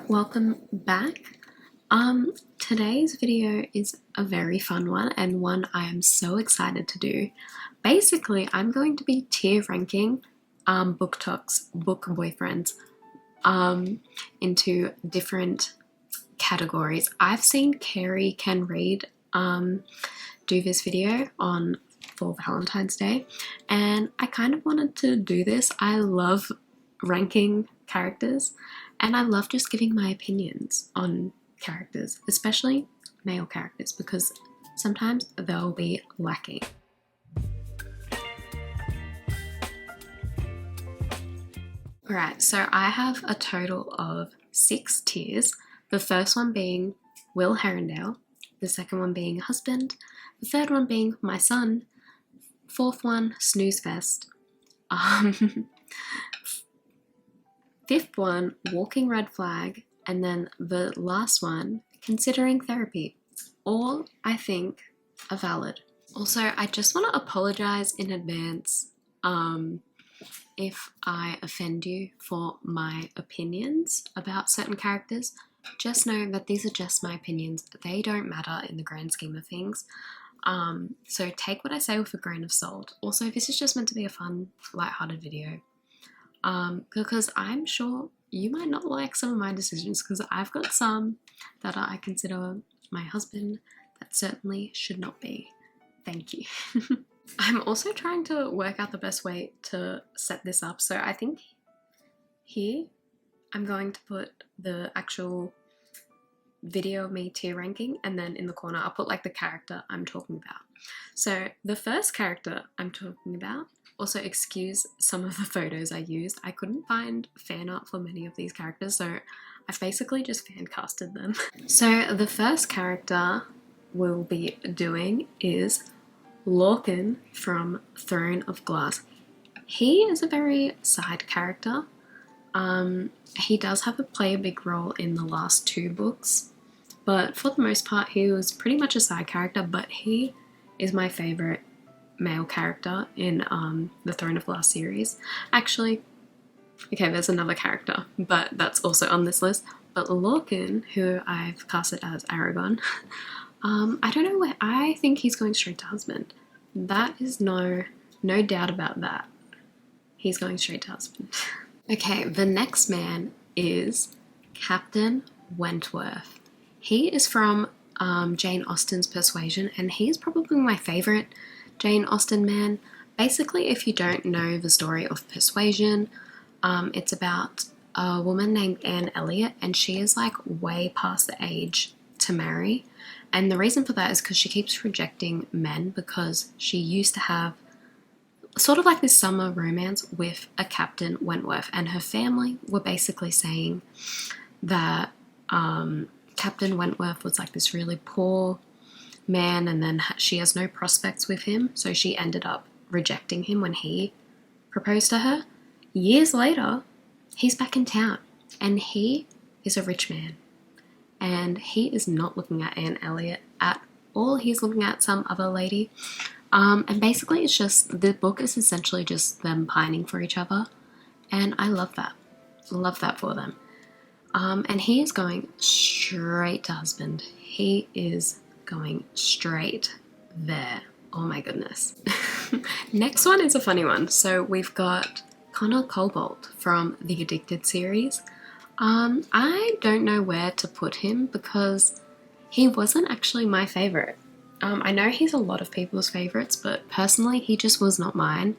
Welcome back. Today's video is a very fun one and one I am so excited to do. Basically, I'm going to be tier ranking Booktok's book boyfriends into different categories. I've seen Carrie Can Read do this video for Valentine's Day, and I kind of wanted to do this. I love ranking characters, and I love just giving my opinions on characters, especially male characters, because sometimes they'll be lacking. Alright, so I have a total of 6 tiers. The first one being Will Herondale, the second one being husband, the third one being my son, fourth one snooze fest, fifth one walking red flag, and then the last one considering therapy. All I think are valid. Also, I just want to apologize in advance if I offend you for my opinions about certain characters. Just know that these are just my opinions. They don't matter in the grand scheme of things. So take what I say with a grain of salt. Also, this is just meant to be a fun, lighthearted video. Because I'm sure you might not like some of my decisions, because I've got some that I consider my husband that certainly should not be. Thank you. I'm also trying to work out the best way to set this up. So I think here I'm going to put the actual video of me tier ranking, and then in the corner I'll put like the character I'm talking about. So the first character I'm talking about, also excuse some of the photos I used. I couldn't find fan art for many of these characters, so I've basically just fan casted them. So the first character we'll be doing is Lorcan from Throne of Glass. He is a very side character. He does play a big role in the last 2 books, but for the most part he was pretty much a side character, but he is my favorite male character in the Throne of Glass series. Actually, okay, there's another character, but that's also on this list. But Lorcan, who I've casted as Aragon, I don't know where, I think he's going straight to husband. That is no doubt about that. He's going straight to husband. Okay, the next man is Captain Wentworth. He is from Jane Austen's Persuasion, and he's probably my favorite Jane Austen man. Basically, if you don't know the story of Persuasion, it's about a woman named Anne Elliot, and she is like way past the age to marry. And the reason for that is because she keeps rejecting men, because she used to have sort of like this summer romance with a Captain Wentworth, and her family were basically saying that Captain Wentworth was like this really poor man, and then she has no prospects with him, so she ended up rejecting him when he proposed to her. Years later, he's back in town, and he is a rich man, and he is not looking at Anne Elliot at all. He's looking at some other lady, and basically it's just, the book is essentially just them pining for each other, and I love that. Love that for them. And he is going straight to husband. He is going straight there. Oh my goodness. Next one is a funny one. So we've got Connor Cobalt from the Addicted series. I don't know where to put him, because he wasn't actually my favorite. I know he's a lot of people's favorites, but personally he just was not mine.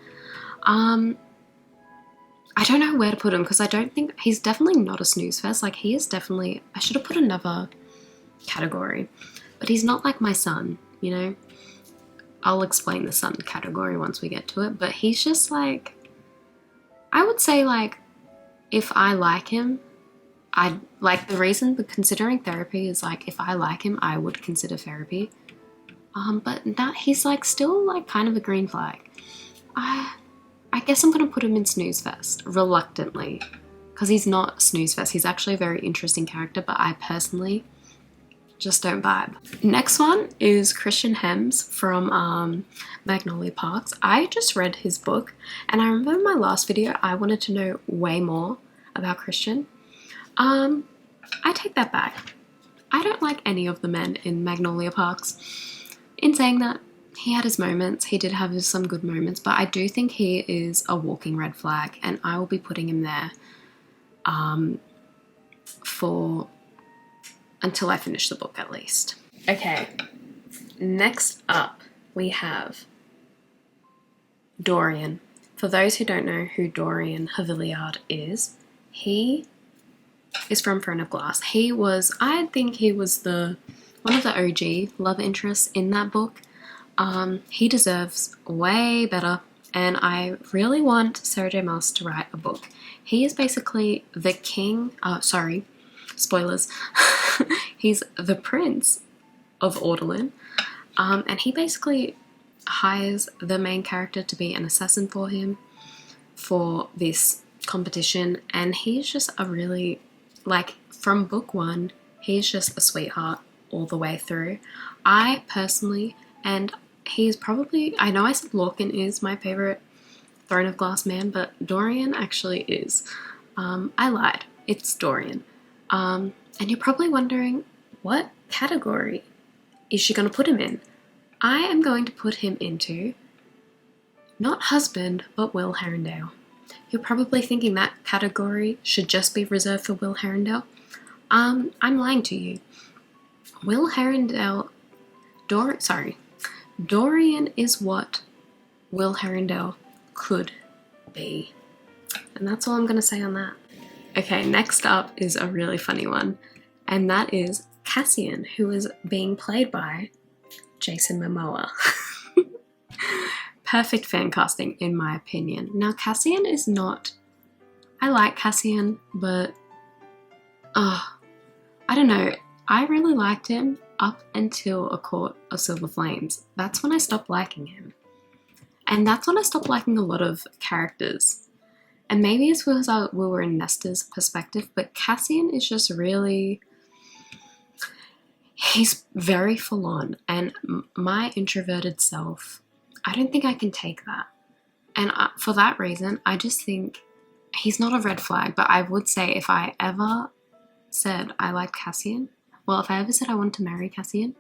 I don't know where to put him, because I don't think, he's definitely not a snooze fest. Like, he is definitely, I should have put another category, but he's not like my son, you know? I'll explain the son category once we get to it, but he's just like, I would say, like, if I like him, I'd like, the reason for considering therapy is like, if I like him, I would consider therapy. But that, he's like still like kind of a green flag. I guess I'm gonna put him in snooze fest reluctantly, because he's not snooze fest. He's actually a very interesting character, but I personally just don't vibe. Next one is Christian Hems from Magnolia Parks. I just read his book, and I remember in my last video I wanted to know way more about Christian. I I take that back. I don't like any of the men in Magnolia Parks. In saying that, he had his moments. He did have some good moments, but I do think he is a walking red flag, and I will be putting him there for until I finish the book at least. Okay, next up we have Dorian. For those who don't know who Dorian Havillard is, he is from Throne of Glass. I think he was one of the OG love interests in that book. He deserves way better, and I really want Sarah J. Maas to write a book. He is basically the king, spoilers, he's the prince of Ordelin, and he basically hires the main character to be an assassin for him for this competition, and he's just a really, like, from book one, he's just a sweetheart all the way through. I personally, and he's probably, I know I said Lorcan is my favorite Throne of Glass man, but Dorian actually is. I lied. It's Dorian. And you're probably wondering, what category is she going to put him in? I am going to put him into not husband, but Will Herondale. You're probably thinking that category should just be reserved for Will Herondale. I'm lying to you. Will Herondale, Dorian is what Will Herondale could be. And that's all I'm going to say on that. Okay, next up is a really funny one, and that is Cassian, who is being played by Jason Momoa. Perfect fan casting, in my opinion. Now, Cassian is not... I like Cassian, but... I don't know. I really liked him up until A Court of Silver Flames. That's when I stopped liking him. And that's when I stopped liking a lot of characters. And maybe it's because we were in Nestor's perspective, but Cassian is just really... He's very full on, and my introverted self, I don't think I can take that. And for that reason, I just think he's not a red flag, but I would say if I ever said I like Cassian, well, if I ever said I want to marry Cassian,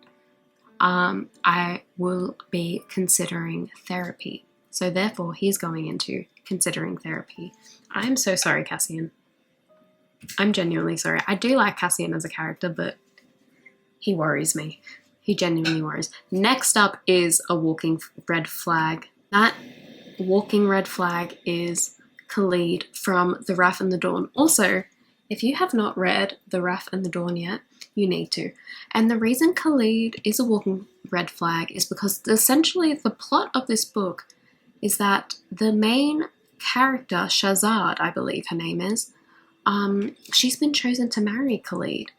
I will be considering therapy. So therefore, he's going into considering therapy. I'm so sorry, Cassian. I'm genuinely sorry. I do like Cassian as a character, but he worries me. He genuinely worries. Next up is a walking red flag. That walking red flag is Khalid from The Wrath and the Dawn. Also, if you have not read The Wrath and the Dawn yet, you need to. And the reason Khalid is a walking red flag is because essentially the plot of this book is that the main character, Shahzad, I believe her name is, she's been chosen to marry Khalid.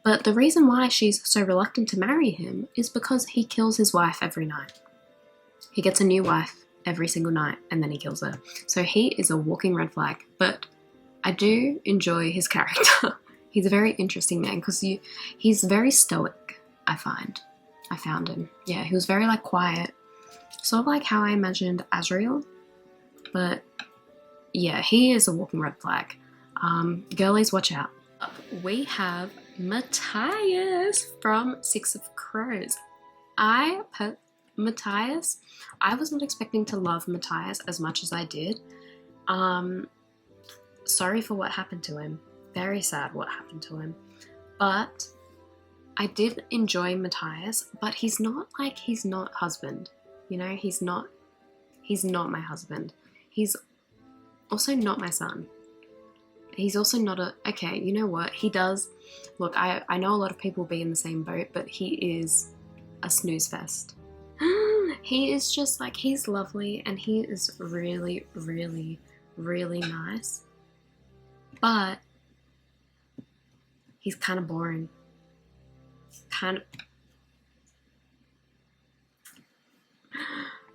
But the reason why she's so reluctant to marry him is because he kills his wife every night. He gets a new wife every single night and then he kills her. So he is a walking red flag. But I do enjoy his character. He's a very interesting man because he's very stoic, I found him. Yeah, he was very quiet. Sort of like how I imagined Azrael. But yeah, he is a walking red flag. Girlies, watch out. We have Matthias from Six of Crows. Matthias, I was not expecting to love Matthias as much as I did. Sorry for what happened to him. Very sad what happened to him. But I did enjoy Matthias, but he's not husband. You know, he's not my husband. He's also not my son. He's also not okay, you know what? He does, look, I know a lot of people will be in the same boat, but he is a snooze fest. He is just he's lovely and he is really, really, really nice. But he's kind of boring.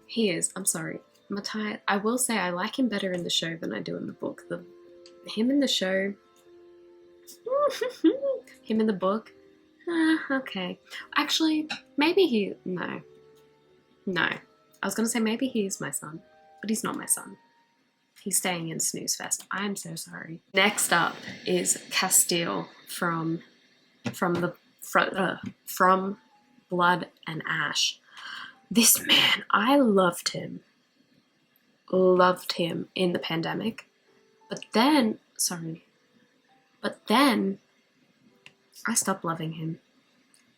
He is, I'm sorry. Matthias, I will say I like him better in the show than I do in the book. Him in the show, him in the book, okay. Actually, maybe no. I was going to say maybe he is my son, but he's not my son. He's staying in Snooze Fest. I'm so sorry. Next up is Castile from from Blood and Ash. This man, I loved him in the pandemic, but then I stopped loving him.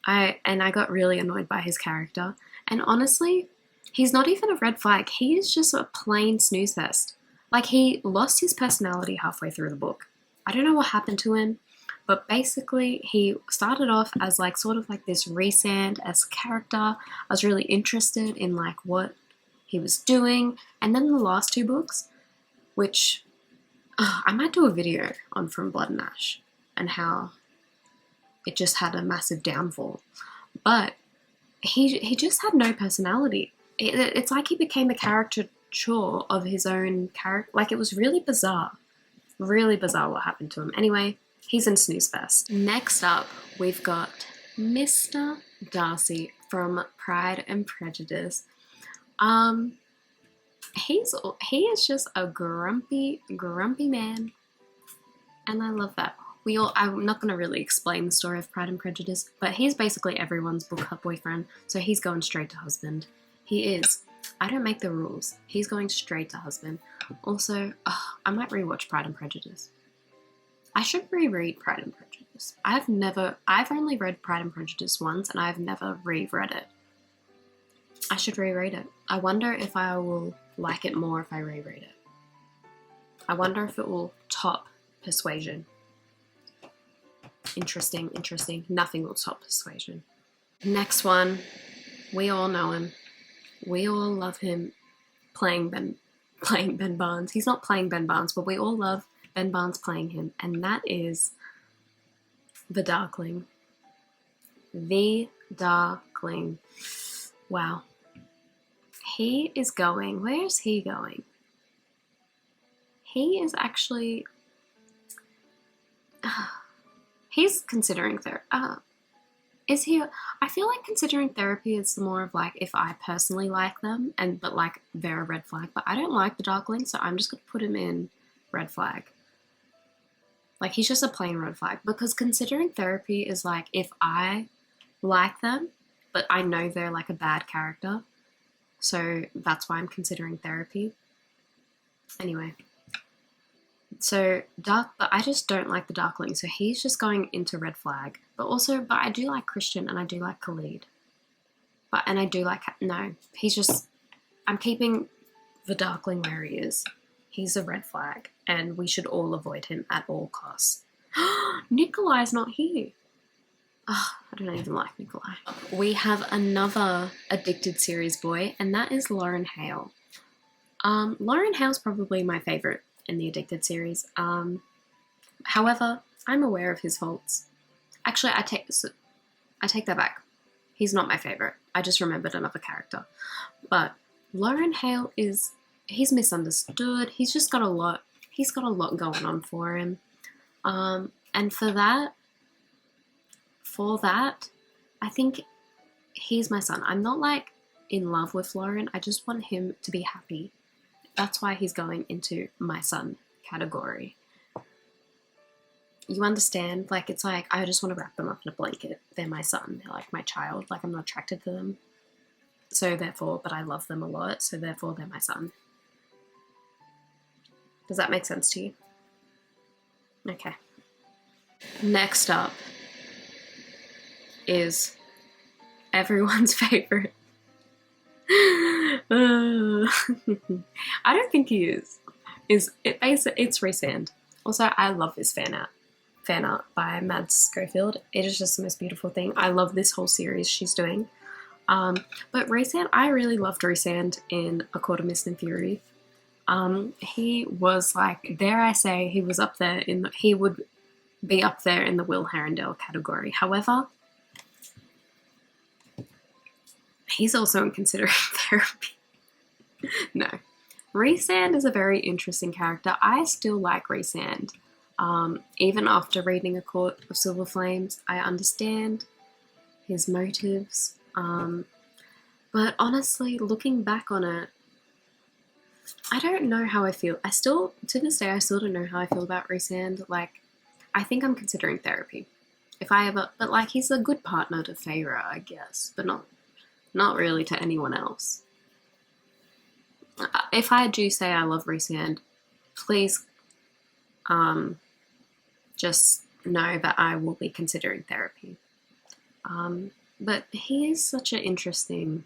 I got really annoyed by his character, and honestly, he's not even a red flag. He is just a plain snooze fest. Like, he lost his personality halfway through the book. I don't know what happened to him, but basically he started off as like sort of like this Rhysand-esque character. I was really interested in like what he was doing, and then the last two books, which I might do a video on From Blood and Ash and how it just had a massive downfall. But he just had no personality. It's like he became a caricature of his own character. Like, it was really bizarre what happened to him. Anyway, he's in Snooze Fest. Next up, we've got Mr. Darcy from Pride and Prejudice. He is just a grumpy man, and I love that. I'm not going to really explain the story of Pride and Prejudice, but he's basically everyone's book club boyfriend, so he's going straight to husband. He is. I don't make the rules. He's going straight to husband. Also, I might rewatch Pride and Prejudice. I should reread Pride and Prejudice. I've only read Pride and Prejudice once, and I've never reread it. I should reread it. I wonder if I will like it more if I reread it. I wonder if it will top Persuasion. Interesting. Nothing will top Persuasion. Next one. We all know him. We all love him playing Ben Barnes. He's not playing Ben Barnes, but we all love Ben Barnes playing him, and that is the Darkling. The Darkling. Wow. He is going. Where is he going? He is actually. He's considering therapy. Is he? I feel like considering therapy is more of like if I personally like them, but like they're a red flag. But I don't like the Darkling, so I'm just gonna put him in red flag. Like, he's just a plain red flag, because considering therapy is like if I like them, but I know they're like a bad character. So that's why I'm considering therapy. Anyway. So, but I just don't like the Darkling, so he's just going into red flag. But I do like Christian, and I do like Khalid. I'm keeping the Darkling where he is. He's a red flag, and we should all avoid him at all costs. Nikolai's not here. I don't even like Nikolai. We have another addicted series boy, and that is Lauren Hale. Lauren Hale's probably my favourite in the Addicted series. However, I'm aware of his faults. Actually, I take that back. He's not my favourite. I just remembered another character. But Lauren Hale he's misunderstood. He's just got a lot. He's got a lot going on for him. And for that, I think he's my son. I'm not like in love with Lauren. I just want him to be happy. That's why he's going into my son category. You understand? Like, it's like, I just want to wrap them up in a blanket. They're my son. They're like my child. Like, I'm not attracted to them. So therefore, but I love them a lot. So therefore, they're my son. Does that make sense to you? Okay. Next up is everyone's favorite. I don't think he is. It's Rhysand. Also, I love this fan art by Mads Schofield. It is just the most beautiful thing. I love this whole series she's doing. But Rhysand, I really loved Rhysand in A Court of Mist and Fury. He was like, dare I say, he would be up there in the Will Herondale category. However, he's also in considering therapy. No. Rhysand is a very interesting character. I still like Rhysand. Even after reading A Court of Silver Flames, I understand his motives. But honestly, looking back on it, I don't know how I feel. To this day, I still don't know how I feel about Rhysand. Like, I think I'm considering therapy. If I ever, but like he's a good partner to Feyre, I guess, but not really to anyone else. If I do say I love Rhysand, please just know that I will be considering therapy. But he is such an interesting...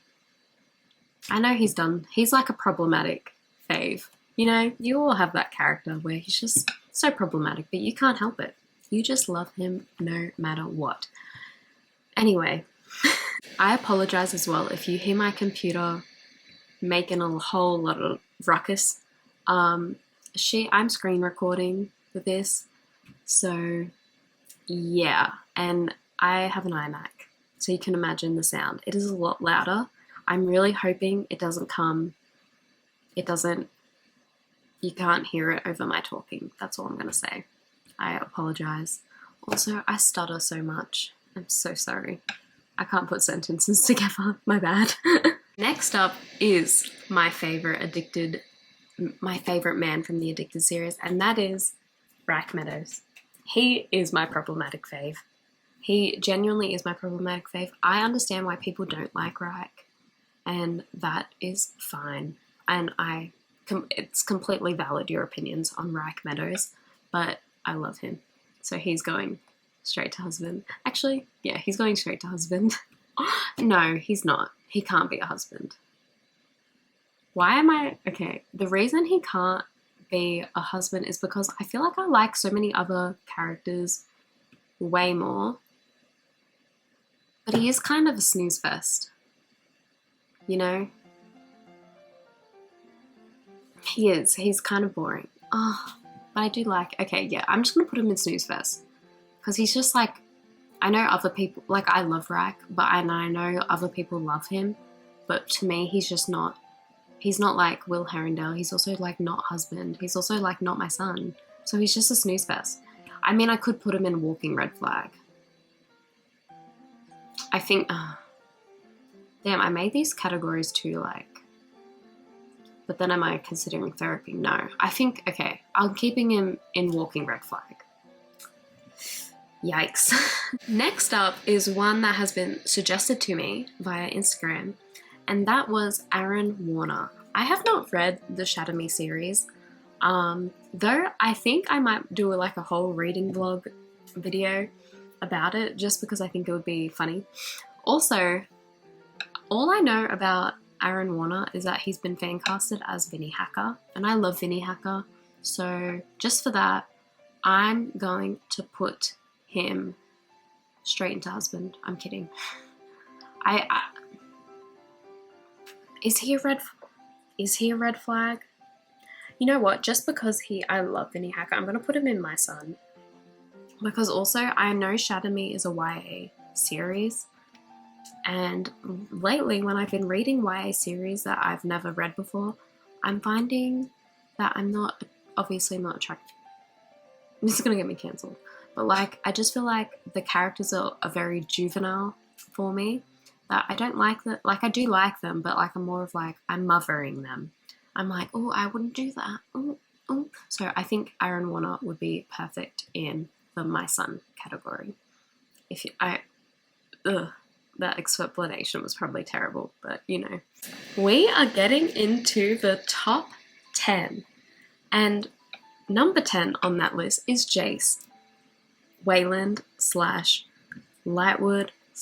I know he's like a problematic fave. You know, you all have that character where he's just so problematic, but you can't help it. You just love him no matter what. Anyway, I apologize as well if you hear my computer making a whole lot of ruckus. I'm screen recording for this, so yeah, and I have an iMac, so you can imagine the sound. It is a lot louder. I'm really hoping it doesn't, you can't hear it over my talking. That's all I'm gonna say. I apologize. Also, I stutter so much. I'm so sorry. I can't put sentences together. My bad. Next up is my favorite man from the Addicted series, and that is Rack Meadows. He is my problematic fave. He genuinely is my problematic fave. I understand why people don't like Rack, and that is fine. And it's completely valid, your opinions on Rack Meadows, but I love him. So he's going straight to husband. Actually, yeah, he's going straight to husband. No, he's not. He can't be a husband. Why am I... Okay, the reason he can't be a husband is because I feel like I like so many other characters way more. But he is kind of a snooze fest. You know? He is. He's kind of boring. Oh, but I do like... Okay, yeah, I'm just going to put him in snooze fest. Because he's just like... I know other people... Like, I love Rack, but I know other people love him. But to me, he's just not... He's not like Will Herondale. He's also like not husband. He's also like not my son. So he's just a snooze fest. I mean, I could put him in Walking Red Flag. I think... damn, I made these categories too, like... But then am I considering therapy? No. I think, okay, I'm keeping him in Walking Red Flag. Yikes. Next up is one that has been suggested to me via Instagram, and that was Aaron Warner. I have not read the Shatter Me series, though I think I might do like a whole reading vlog video about it, just because I think it would be funny. Also, all I know about Aaron Warner is that he's been fan casted as Vinnie Hacker, and I love Vinnie Hacker, so just for that, I'm going to put him straight into husband. I'm kidding. Is he a red flag? You know what? Just because I love Vinnie Hacker, I'm gonna put him in my son. Because also I know Shatter Me is a YA series, and lately when I've been reading YA series that I've never read before, I'm finding that I'm obviously not attracted. This is gonna get me cancelled. But like, I just feel like the characters are very juvenile for me. That I don't like that. Like, I do like them, but like, I'm more of like, I'm mothering them. I'm like, oh, I wouldn't do that. Oh. So I think Aaron Warner would be perfect in the my son category. That explanation was probably terrible, but you know. We are getting into the top 10, and number 10 on that list is Jace. Wayland / Lightwood /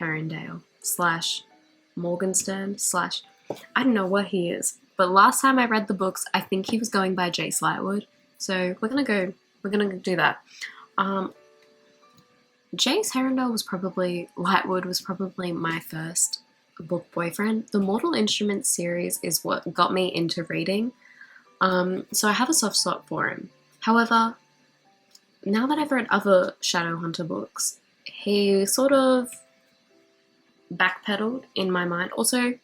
Herondale / Morgenstern / I don't know what he is, but last time I read the books, I think he was going by Jace Lightwood, so we're gonna do that. Jace Lightwood was probably my first book boyfriend. The Mortal Instruments series is what got me into reading, so I have a soft spot for him. However, now that I've read other Shadowhunter books, he sort of backpedaled in my mind. Also,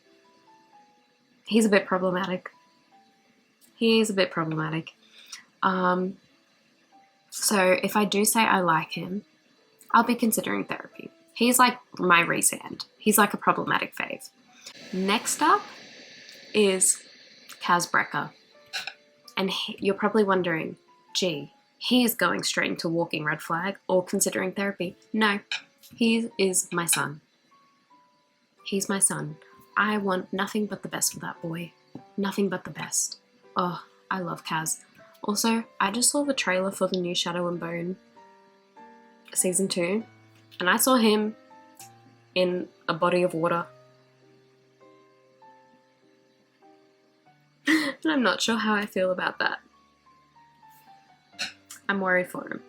he's a bit problematic. So if I do say I like him, I'll be considering therapy. He's like my Rhysand. He's like a problematic fave. Next up is Kaz Brekker. And you're probably wondering, gee, he is going straight into walking red flag or considering therapy. No, he is my son. He's my son. I want nothing but the best for that boy. Nothing but the best. Oh, I love Kaz. Also, I just saw the trailer for the new Shadow and Bone season 2, and I saw him in a body of water. And I'm not sure how I feel about that. I'm worried for him.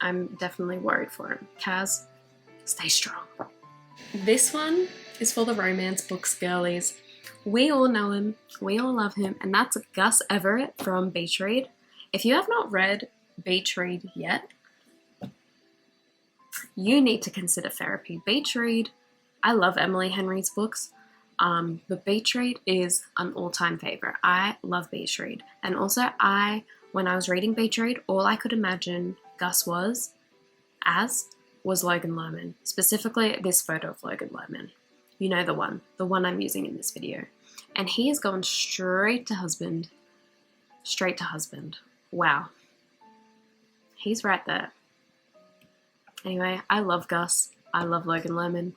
I'm definitely worried for him. Kaz, stay strong. This one is for the romance books girlies. We all know him, we all love him, and that's Gus Everett from Beach Read. If you have not read Beach Read yet, you need to consider therapy. Beach Read, I love Emily Henry's books, but Beach Read is an all-time favorite. I love Beach Read. And also, when I was reading Beach Read, all I could imagine Gus was Logan Lerman. Specifically, this photo of Logan Lerman. You know the one I'm using in this video. And he is going straight to husband. Straight to husband. Wow. He's right there. Anyway, I love Gus. I love Logan Lerman.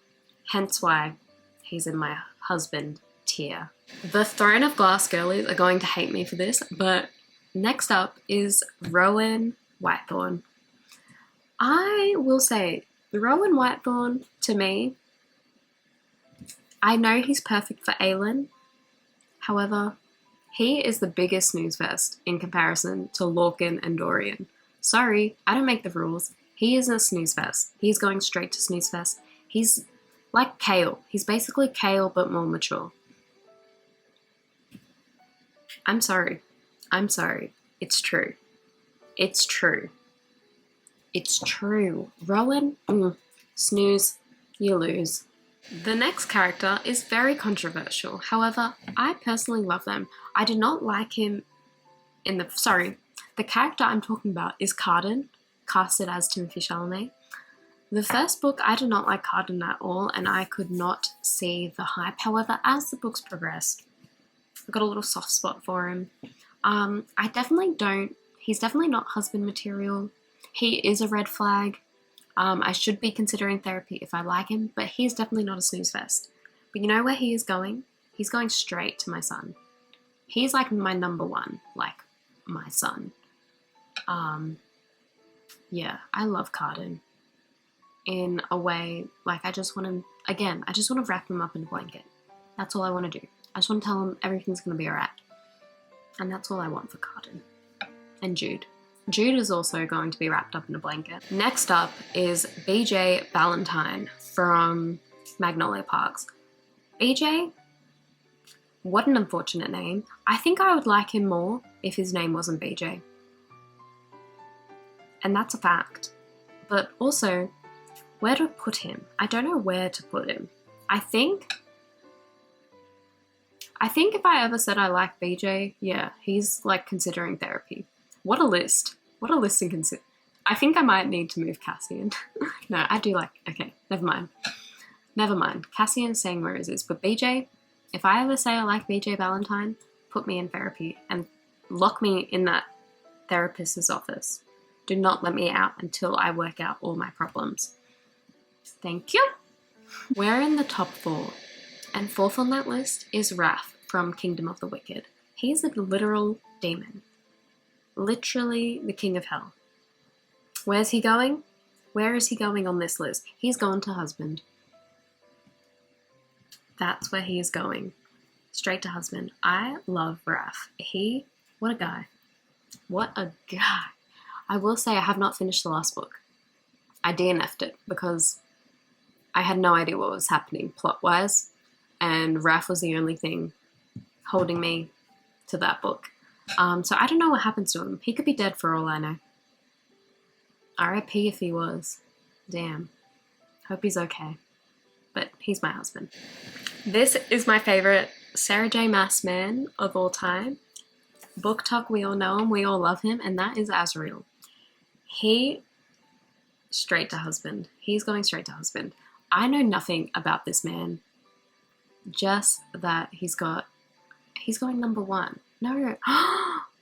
Hence why he's in my husband tier. The Throne of Glass girlies are going to hate me for this, but next up is Rowan Whitethorn. I will say, Rowan Whitethorn, to me, I know he's perfect for Aelin. However, he is the biggest snooze fest in comparison to Lorcan and Dorian. Sorry, I don't make the rules. He is a snooze fest. He's going straight to snooze fest. He's like Kale. He's basically Kale, but more mature. I'm sorry. I'm sorry. It's true. It's true. It's true. Rowan, snooze, you lose. The next character is very controversial. However, I personally love them. I did not like him in the character I'm talking about is Cardan, casted as Timothée Chalamet. The first book, I did not like Cardan at all, and I could not see the hype. However, as the books progressed, I got a little soft spot for him. He's definitely not husband material. He is a red flag. I should be considering therapy if I like him, but he's definitely not a snooze fest. But you know where he is going? He's going straight to my son. He's like my number one, like my son. Yeah, I love Cardan. In a way, like I just want to wrap him up in a blanket. That's all I want to do. I just want to tell him everything's going to be alright. And that's all I want for Cardan. And Jude. Jude is also going to be wrapped up in a blanket. Next up is BJ Valentine from Magnolia Parks. BJ, what an unfortunate name. I think I would like him more if his name wasn't BJ. And that's a fact. But also, where to put him? I don't know where to put him. I think if I ever said I like BJ, yeah, he's like considering therapy. What a list. What a list to consider. I think I might need to move Cassian. No, I do like, okay, never mind. Never mind. Cassian's saying where it is. But BJ, if I ever say I like BJ Valentine, put me in therapy and lock me in that therapist's office. Do not let me out until I work out all my problems. Thank you. We're in the top 4. And fourth on that list is Wrath from Kingdom of the Wicked. He's a literal demon. Literally the king of hell. Where's he going? Where is he going on this list? He's gone to husband. That's where he is going. Straight to husband. I love Wrath. What a guy. What a guy. I will say I have not finished the last book. I DNF'd it because I had no idea what was happening plot-wise, and Wrath was the only thing holding me to that book. So I don't know what happens to him. He could be dead for all I know. R.I.P. if he was. Damn. Hope he's okay. But he's my husband. This is my favorite Sarah J. Maas man of all time. Booktok, we all know him, we all love him, and that is Azrael. Straight to husband. He's going straight to husband. I know nothing about this man. Just that he's going number 1. No.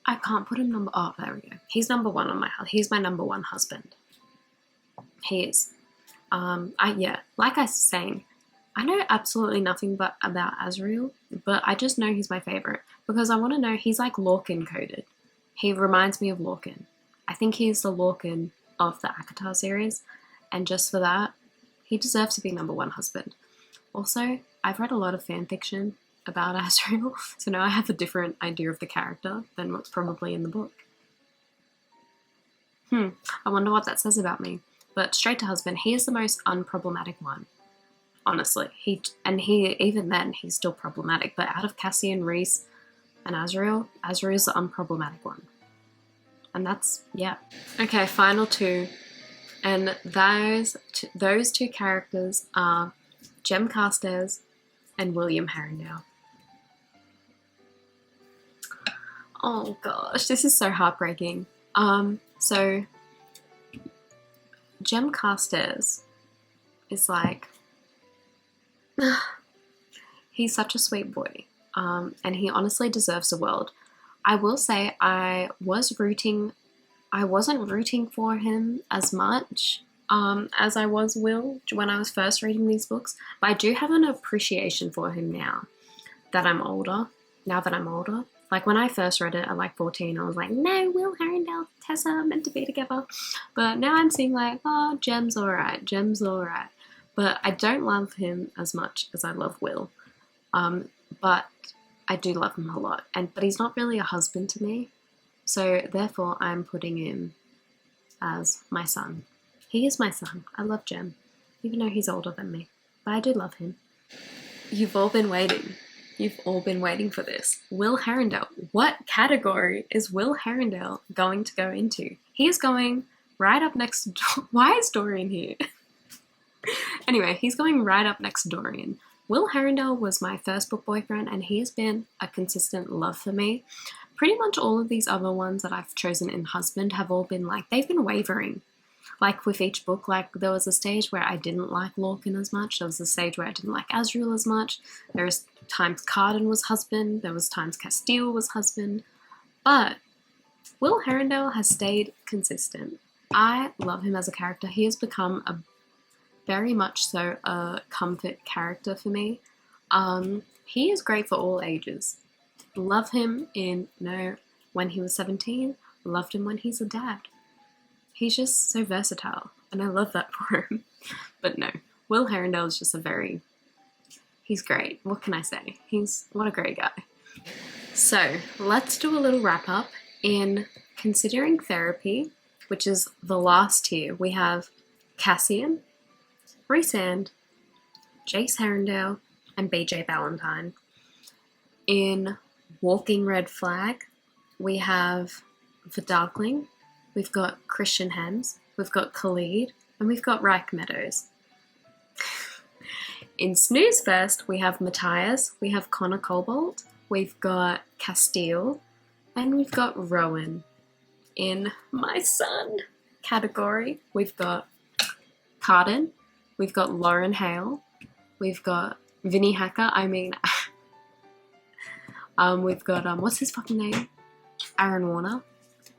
I can't put him number, oh, there we go. He's number one on he's my number one husband. He is. Yeah, like I was saying, I know absolutely nothing about Azriel, but I just know he's my favorite because I want to know, he's like Lorcan coded. He reminds me of Lorcan. I think he's the Lorcan of the ACOTAR series, and just for that, he deserves to be number one husband. Also, I've read a lot of fan fiction about Azriel, so now I have a different idea of the character than what's probably in the book. I wonder what that says about me. But straight to husband, he is the most unproblematic one. Honestly, even then, he's still problematic. But out of Cassian, Rhys, and Azriel's the unproblematic one. And that's, yeah. Okay, final two. And those two characters are Jem Carstairs and William Herondale. Oh gosh, this is so heartbreaking. So Jem Carstairs is like, he's such a sweet boy, and he honestly deserves the world. I will say I wasn't rooting for him as much as I was Will when I was first reading these books, but I do have an appreciation for him now that I'm older. Like when I first read it at like 14, I was like, no, Will, Herondale, Tessa are meant to be together. But now I'm seeing like, oh, Jem's alright. But I don't love him as much as I love Will. But I do love him a lot. But he's not really a husband to me. So therefore I'm putting him as my son. He is my son. I love Jem, even though he's older than me. But I do love him. You've all been waiting. You've all been waiting for this. Will Herondale. What category is Will Herondale going to go into? He is going right up next to... Why is Dorian here? Anyway, he's going right up next to Dorian. Will Herondale was my first book boyfriend, and he has been a consistent love for me. Pretty much all of these other ones that I've chosen in husband have all been like, they've been wavering. Like with each book, like there was a stage where I didn't like Lorcan as much. There was a stage where I didn't like Azriel as much. There was times Carden was husband. There was times Castile was husband. But Will Herondale has stayed consistent. I love him as a character. He has become a very much so a comfort character for me. He is great for all ages. Love him when he was 17. Loved him when he's a dad. He's just so versatile, and I love that for him. But no, Will Herondale is just he's great. What can I say? What a great guy. So let's do a little wrap up. In considering therapy, which is the last tier, we have Cassian, Rhysand, Jace Herondale, and BJ Valentine. In Walking Red Flag, we have the Darkling, we've got Christian Hems, we've got Khalid, and we've got Reich Meadows. In Snooze Fest, we have Matthias, we have Connor Cobalt, we've got Castile, and we've got Rowan. In My Son category, we've got Carden, we've got Lauren Hale, we've got Vinnie Hacker, we've got, what's his fucking name? Aaron Warner.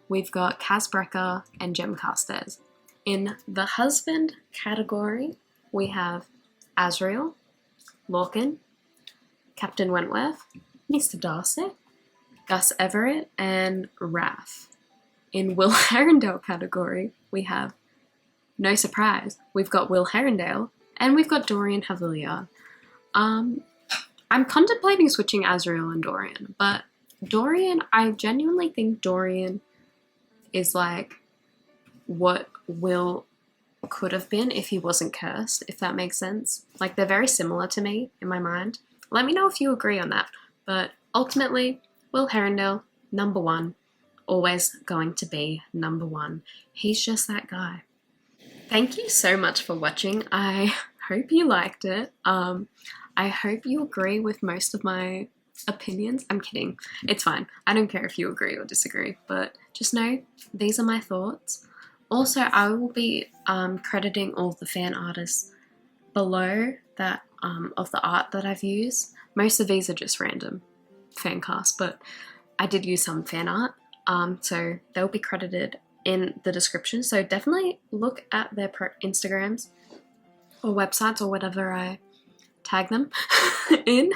We've got Kaz Brecker and Jem Carstairs. In the husband category, we have Azriel, Lorcan, Captain Wentworth, Mr. Darcy, Gus Everett, and Raph. In Will Herondale category, we have, no surprise, we've got Will Herondale, and we've got Dorian Haviliard. I'm contemplating switching Azriel and Dorian, but Dorian, I genuinely think Dorian is like what Will could have been if he wasn't cursed, if that makes sense. Like, they're very similar to me in my mind. Let me know if you agree on that. But ultimately, Will Herondale, number one, always going to be number one. He's just that guy. Thank you so much for watching. I hope you liked it. I hope you agree with most of my opinions. I'm kidding. It's fine. I don't care if you agree or disagree, but just know these are my thoughts. Also, I will be crediting all the fan artists below that of the art that I've used. Most of these are just random fan casts, but I did use some fan art. So they'll be credited in the description. So definitely look at their Instagrams or websites or whatever I tag them in,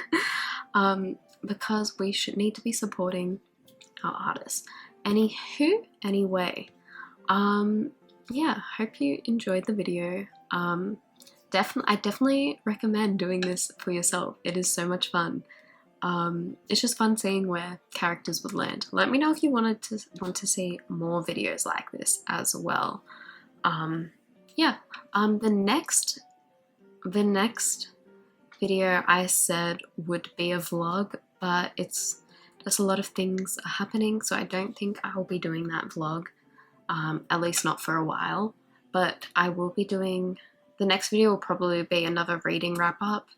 because we should need to be supporting our artists. Anyway, yeah, hope you enjoyed the video. I definitely recommend doing this for yourself. It is so much fun. It's just fun seeing where characters would land. Let me know if you want to see more videos like this as well. Yeah, the next video I said would be a vlog, but it's just a lot of things are happening, so I don't think I'll be doing that vlog, at least not for a while. But I will be doing, the next video will probably be another reading wrap up,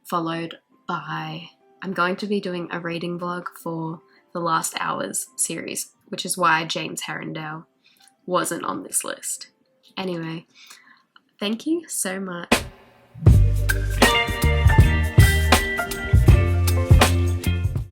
followed by, I'm going to be doing a reading vlog for the Last Hours series, which is why James Herondale wasn't on this list. Anyway, thank you so much.